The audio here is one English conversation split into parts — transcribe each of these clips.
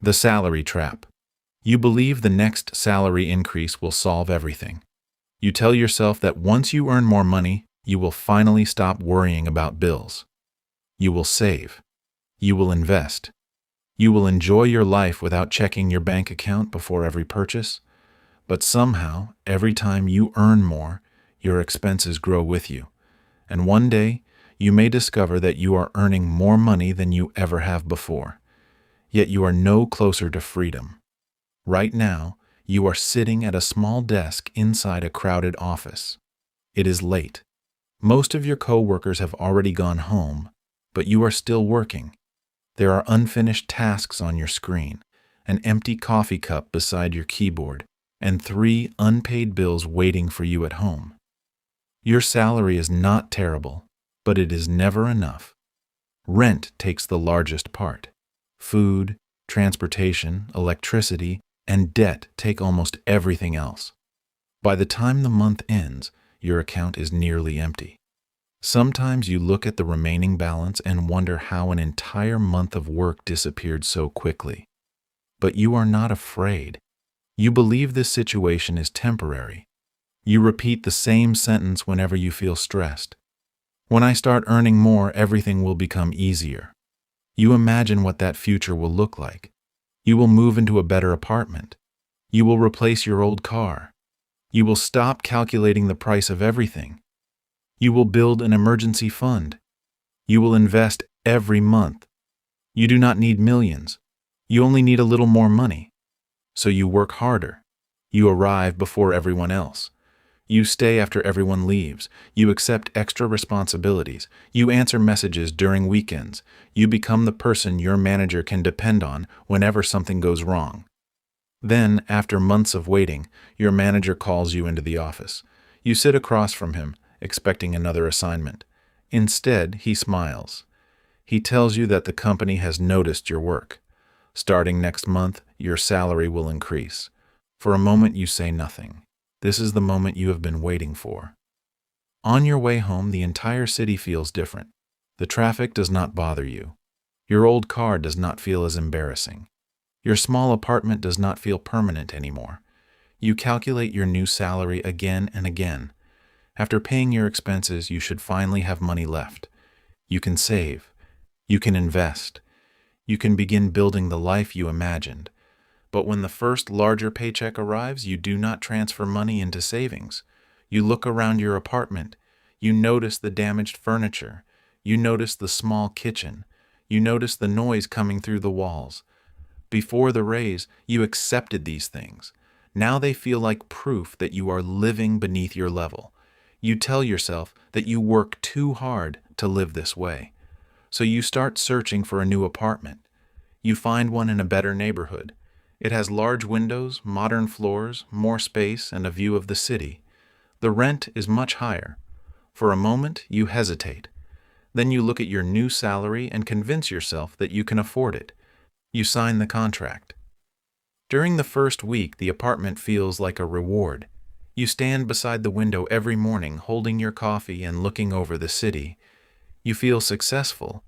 The salary trap. You believe the next salary increase will solve everything. You tell yourself that once you earn more money, you will finally stop worrying about bills. You will save. You will invest. You will enjoy your life without checking your bank account before every purchase. But somehow, every time you earn more, your expenses grow with you. And one day, you may discover that you are earning more money than you ever have before. Yet you are no closer to freedom. Right now, you are sitting at a small desk inside a crowded office. It is late. Most of your coworkers have already gone home, but you are still working. There are unfinished tasks on your screen, an empty coffee cup beside your keyboard, and 3 unpaid bills waiting for you at home. Your salary is not terrible, but it is never enough. Rent takes the largest part. Food, transportation, electricity, and debt take almost everything else. By the time the month ends, your account is nearly empty. Sometimes you look at the remaining balance and wonder how an entire month of work disappeared so quickly. But you are not afraid. You believe this situation is temporary. You repeat the same sentence whenever you feel stressed. When I start earning more, everything will become easier. You imagine what that future will look like. You will move into a better apartment. You will replace your old car. You will stop calculating the price of everything. You will build an emergency fund. You will invest every month. You do not need millions. You only need a little more money. So you work harder. You arrive before everyone else. You stay after everyone leaves. You accept extra responsibilities. You answer messages during weekends. You become the person your manager can depend on whenever something goes wrong. Then, after months of waiting, your manager calls you into the office. You sit across from him, expecting another assignment. Instead, he smiles. He tells you that the company has noticed your work. Starting next month, your salary will increase. For a moment, you say nothing. This is the moment you have been waiting for. On your way home, the entire city feels different. The traffic does not bother you. Your old car does not feel as embarrassing. Your small apartment does not feel permanent anymore. You calculate your new salary again and again. After paying your expenses, you should finally have money left. You can save. You can invest. You can begin building the life you imagined. But when the first larger paycheck arrives, you do not transfer money into savings. You look around your apartment. You notice the damaged furniture. You notice the small kitchen. You notice the noise coming through the walls. Before the raise, you accepted these things. Now they feel like proof that you are living beneath your level. You tell yourself that you work too hard to live this way. So you start searching for a new apartment. You find one in a better neighborhood. It has large windows, modern floors, more space, and a view of the city. The rent is much higher. For a moment, you hesitate. Then you look at your new salary and convince yourself that you can afford it. You sign the contract. During the first week, the apartment feels like a reward. You stand beside the window every morning, holding your coffee and looking over the city. You feel successful.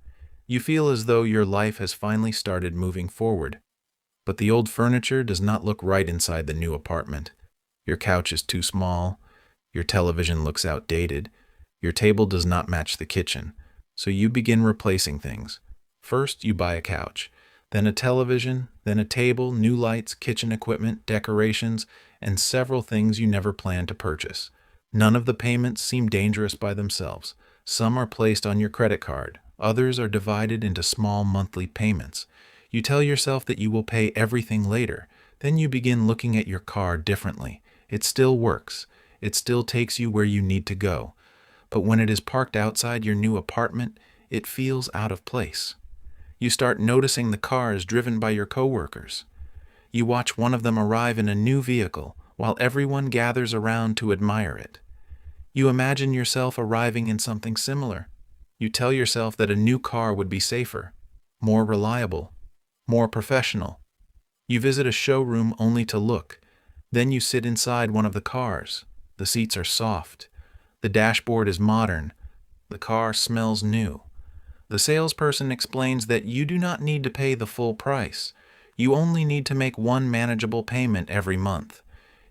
You feel as though your life has finally started moving forward. But the old furniture does not look right inside the new apartment. Your couch is too small. Your television looks outdated. Your table does not match the kitchen. So you begin replacing things. First, you buy a couch, then a television, then a table, new lights, kitchen equipment, decorations, and several things you never planned to purchase. None of the payments seem dangerous by themselves. Some are placed on your credit card. Others are divided into small monthly payments. You tell yourself that you will pay everything later. Then you begin looking at your car differently. It still works. It still takes you where you need to go. But when it is parked outside your new apartment, it feels out of place. You start noticing the cars driven by your coworkers. You watch one of them arrive in a new vehicle while everyone gathers around to admire it. You imagine yourself arriving in something similar. You tell yourself that a new car would be safer, more reliable, more professional. You visit a showroom only to look. Then you sit inside one of the cars. The seats are soft. The dashboard is modern. The car smells new. The salesperson explains that you do not need to pay the full price. You only need to make one manageable payment every month.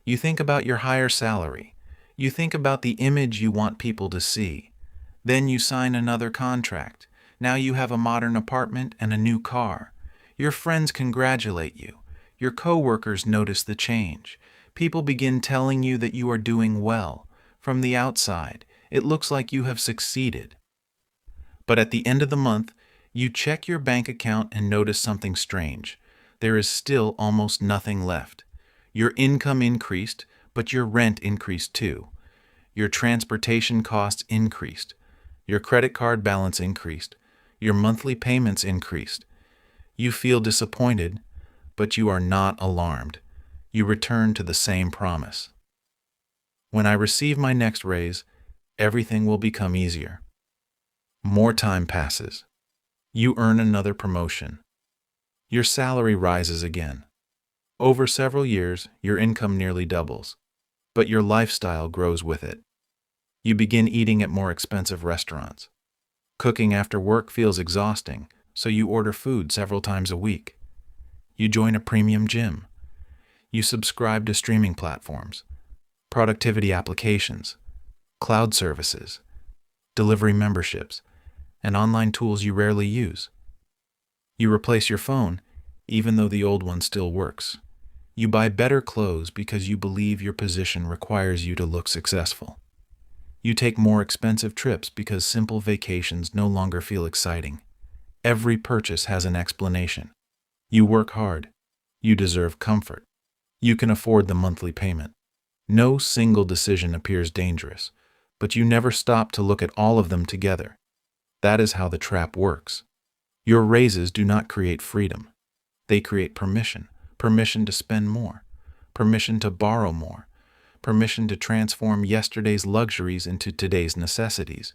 You think about your higher salary. You think about the image you want people to see. Then you sign another contract. Now you have a modern apartment and a new car. Your friends congratulate you. Your coworkers notice the change. People begin telling you that you are doing well. From the outside, it looks like you have succeeded. But at the end of the month, you check your bank account and notice something strange. There is still almost nothing left. Your income increased, but your rent increased too. Your transportation costs increased. Your credit card balance increased. Your monthly payments increased. You feel disappointed, but you are not alarmed. You return to the same promise. When I receive my next raise, everything will become easier. More time passes. You earn another promotion. Your salary rises again. Over several years, your income nearly doubles, but your lifestyle grows with it. You begin eating at more expensive restaurants. Cooking after work feels exhausting, so you order food several times a week. You join a premium gym. You subscribe to streaming platforms, productivity applications, cloud services, delivery memberships, and online tools you rarely use. You replace your phone, even though the old one still works. You buy better clothes because you believe your position requires you to look successful. You take more expensive trips because simple vacations no longer feel exciting. Every purchase has an explanation. You work hard. You deserve comfort. You can afford the monthly payment. No single decision appears dangerous, but you never stop to look at all of them together. That is how the trap works. Your raises do not create freedom. They create permission. Permission to spend more. Permission to borrow more. Permission to transform yesterday's luxuries into today's necessities.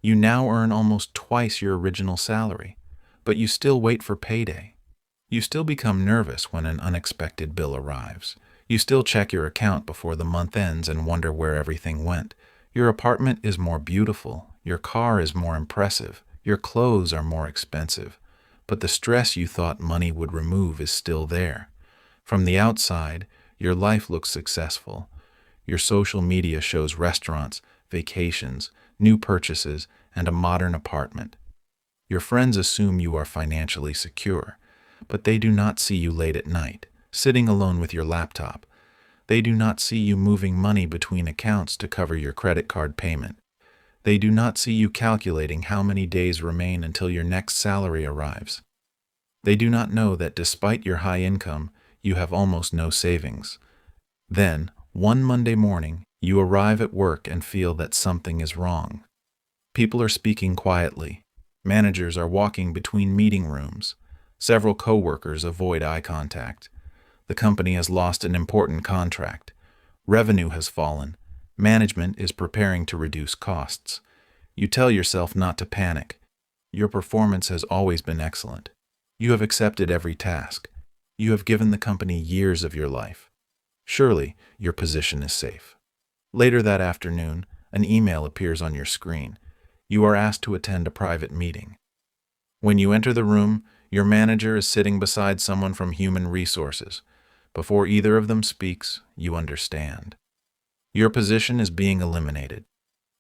You now earn almost twice your original salary, but you still wait for payday. You still become nervous when an unexpected bill arrives. You still check your account before the month ends and wonder where everything went. Your apartment is more beautiful. Your car is more impressive. Your clothes are more expensive. But the stress you thought money would remove is still there. From the outside, your life looks successful. Your social media shows restaurants, vacations, new purchases, and a modern apartment. Your friends assume you are financially secure, but they do not see you late at night, sitting alone with your laptop. They do not see you moving money between accounts to cover your credit card payment. They do not see you calculating how many days remain until your next salary arrives. They do not know that despite your high income, you have almost no savings. Then, one Monday morning, you arrive at work and feel that something is wrong. People are speaking quietly. Managers are walking between meeting rooms. Several coworkers avoid eye contact. The company has lost an important contract. Revenue has fallen. Management is preparing to reduce costs. You tell yourself not to panic. Your performance has always been excellent. You have accepted every task. You have given the company years of your life. Surely, your position is safe. Later that afternoon, an email appears on your screen. You are asked to attend a private meeting. When you enter the room, your manager is sitting beside someone from Human Resources. Before either of them speaks, you understand. Your position is being eliminated.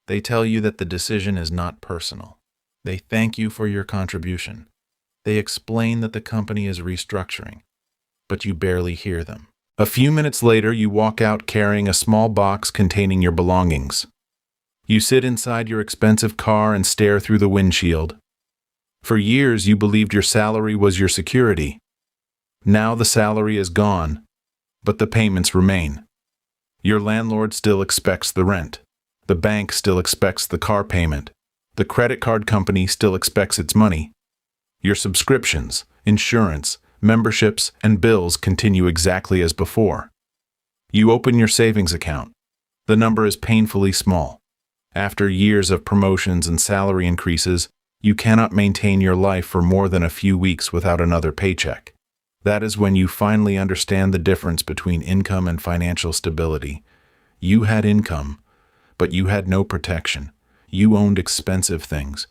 They tell you that the decision is not personal. They thank you for your contribution. They explain that the company is restructuring, but you barely hear them. A few minutes later, you walk out carrying a small box containing your belongings. You sit inside your expensive car and stare through the windshield. For years, you believed your salary was your security. Now the salary is gone, but the payments remain. Your landlord still expects the rent. The bank still expects the car payment. The credit card company still expects its money. Your subscriptions, insurance, memberships, and bills continue exactly as before. You open your savings account. The number is painfully small. After years of promotions and salary increases, you cannot maintain your life for more than a few weeks without another paycheck. That is when you finally understand the difference between income and financial stability. You had income, but you had no protection. You owned expensive things,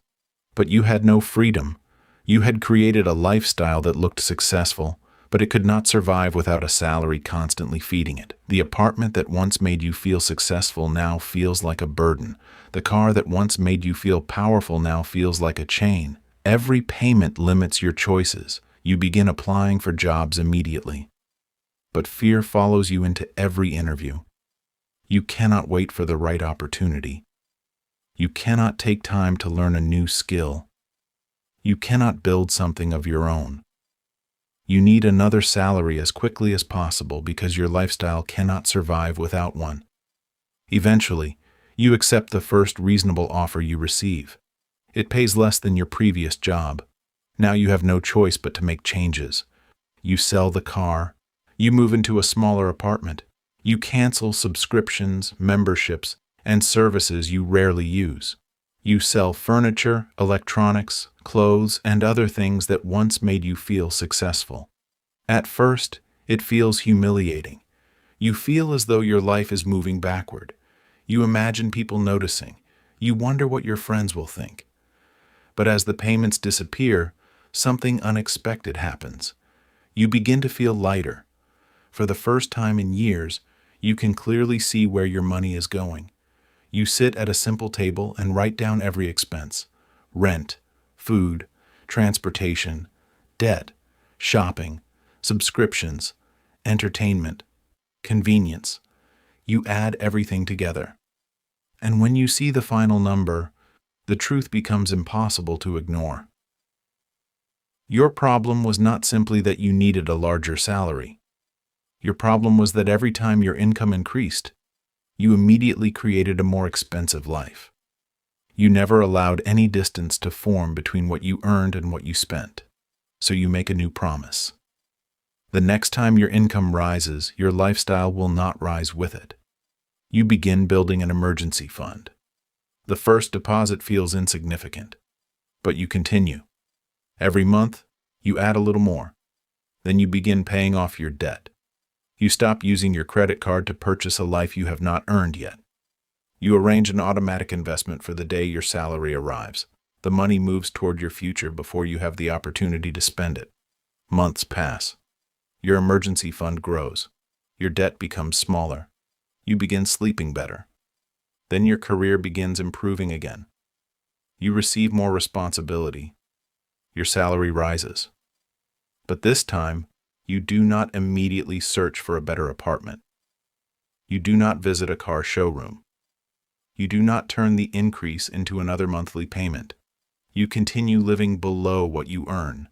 but you had no freedom. You had created a lifestyle that looked successful, but it could not survive without a salary constantly feeding it. The apartment that once made you feel successful now feels like a burden. The car that once made you feel powerful now feels like a chain. Every payment limits your choices. You begin applying for jobs immediately. But fear follows you into every interview. You cannot wait for the right opportunity. You cannot take time to learn a new skill. You cannot build something of your own. You need another salary as quickly as possible because your lifestyle cannot survive without one. Eventually, you accept the first reasonable offer you receive. It pays less than your previous job. Now you have no choice but to make changes. You sell the car. You move into a smaller apartment. You cancel subscriptions, memberships, and services you rarely use. You sell furniture, electronics, clothes, and other things that once made you feel successful. At first, it feels humiliating. You feel as though your life is moving backward. You imagine people noticing. You wonder what your friends will think. But as the payments disappear, something unexpected happens. You begin to feel lighter. For the first time in years, you can clearly see where your money is going. You sit at a simple table and write down every expense: rent, food, transportation, debt, shopping, subscriptions, entertainment, convenience. You add everything together. And when you see the final number, the truth becomes impossible to ignore. Your problem was not simply that you needed a larger salary. Your problem was that every time your income increased, you immediately created a more expensive life. You never allowed any distance to form between what you earned and what you spent. So you make a new promise. The next time your income rises, your lifestyle will not rise with it. You begin building an emergency fund. The first deposit feels insignificant, but you continue. Every month, you add a little more. Then you begin paying off your debt. You stop using your credit card to purchase a life you have not earned yet. You arrange an automatic investment for the day your salary arrives. The money moves toward your future before you have the opportunity to spend it. Months pass. Your emergency fund grows. Your debt becomes smaller. You begin sleeping better. Then your career begins improving again. You receive more responsibility. Your salary rises. But this time, you do not immediately search for a better apartment. You do not visit a car showroom. You do not turn the increase into another monthly payment. You continue living below what you earn.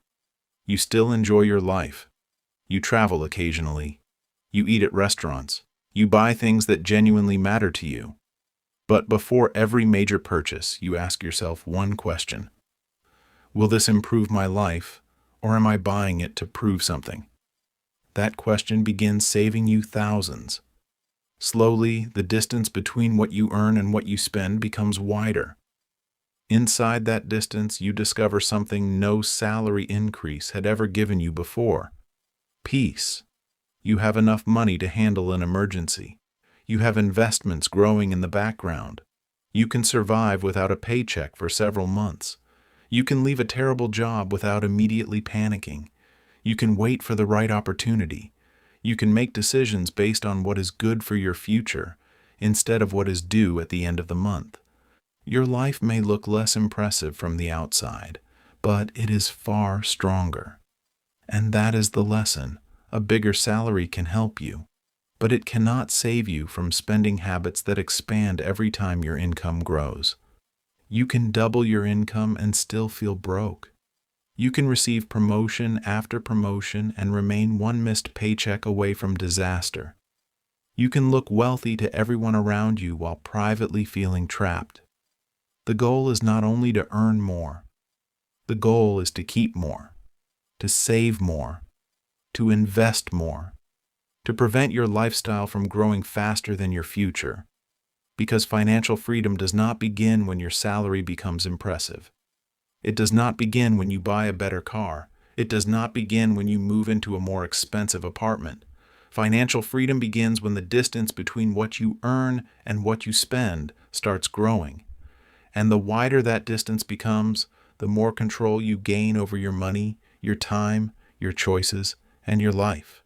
You still enjoy your life. You travel occasionally. You eat at restaurants. You buy things that genuinely matter to you. But before every major purchase, you ask yourself one question: will this improve my life, or am I buying it to prove something? That question begins saving you thousands. Slowly, the distance between what you earn and what you spend becomes wider. Inside that distance, you discover something no salary increase had ever given you before: peace. You have enough money to handle an emergency. You have investments growing in the background. You can survive without a paycheck for several months. You can leave a terrible job without immediately panicking. You can wait for the right opportunity. You can make decisions based on what is good for your future instead of what is due at the end of the month. Your life may look less impressive from the outside, but it is far stronger. And that is the lesson. A bigger salary can help you, but it cannot save you from spending habits that expand every time your income grows. You can double your income and still feel broke. You can receive promotion after promotion and remain one missed paycheck away from disaster. You can look wealthy to everyone around you while privately feeling trapped. The goal is not only to earn more. The goal is to keep more, to save more, to invest more, to prevent your lifestyle from growing faster than your future. Because financial freedom does not begin when your salary becomes impressive. It does not begin when you buy a better car. It does not begin when you move into a more expensive apartment. Financial freedom begins when the distance between what you earn and what you spend starts growing. And the wider that distance becomes, the more control you gain over your money, your time, your choices, and your life.